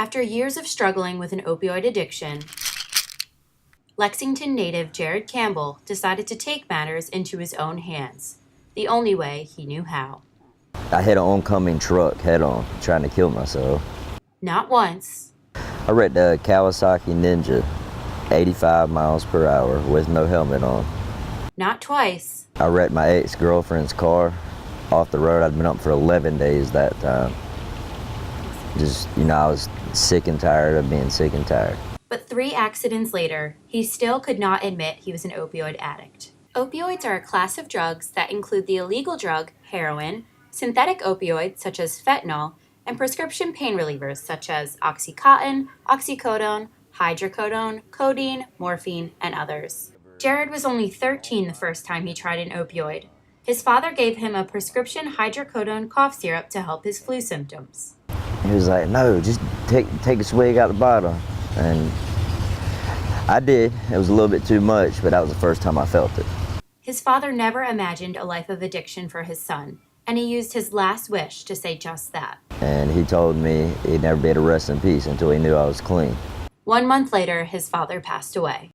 After years of struggling with an opioid addiction, Lexington native Jared Campbell decided to take matters into his own hands, the only way he knew how. I hit an oncoming truck head on, trying to kill myself. Not once. I wrecked a Kawasaki Ninja, 85 miles per hour with no helmet on. Not twice. I wrecked my ex-girlfriend's car off the road. I'd been up for 11 days that time. I was sick and tired of being sick and tired. But 3 accidents later, he still could not admit he was an opioid addict. Opioids are a class of drugs that include the illegal drug heroin, synthetic opioids such as fentanyl, and prescription pain relievers such as Oxycontin, oxycodone, hydrocodone, codeine, morphine, and others. Jared was only 13 the first time he tried an opioid. His father gave him a prescription hydrocodone cough syrup to help his flu symptoms. He was like, no, just take a swig out the bottle. And I did. It was a little bit too much, but that was the first time I felt it. His father never imagined a life of addiction for his son, and he used his last wish to say just that. And he told me he'd never be able to rest in peace until he knew I was clean. 1 month later, his father passed away.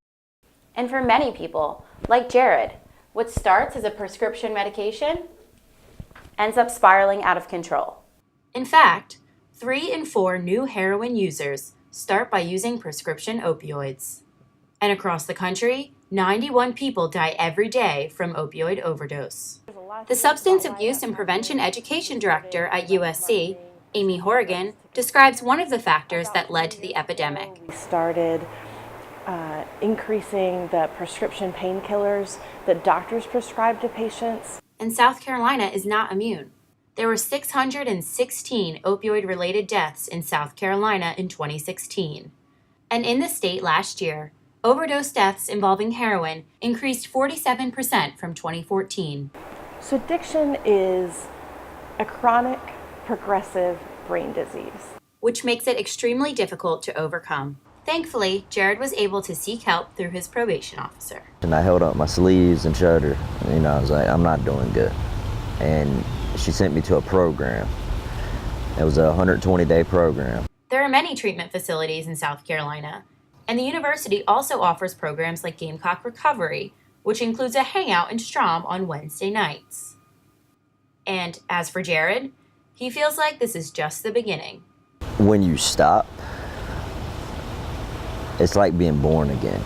And for many people, like Jared, what starts as a prescription medication ends up spiraling out of control. In fact, 3 in 4 new heroin users start by using prescription opioids. And across the country, 91 people die every day from opioid overdose. The Substance Abuse and Prevention Education Director at USC, Amy Horrigan, describes one of the factors that led to the epidemic. We started increasing the prescription painkillers that doctors prescribe to patients. And South Carolina is not immune. There were 616 opioid-related deaths in South Carolina in 2016. And in the state last year, overdose deaths involving heroin increased 47% from 2014. So addiction is a chronic, progressive brain disease, which makes it extremely difficult to overcome. Thankfully, Jared was able to seek help through his probation officer. And I held up my sleeves and showed her, I was like, I'm not doing good. And she sent me to a program. It was a 120-day program. There are many treatment facilities in South Carolina, and the university also offers programs like Gamecock Recovery, which includes a hangout in Strom on Wednesday nights. And as for Jared, he feels like this is just the beginning. When you stop, it's like being born again.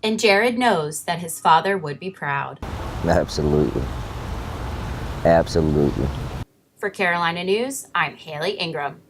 And Jared knows that his father would be proud. Absolutely. Absolutely. For Carolina News, I'm Hailey Ingraham.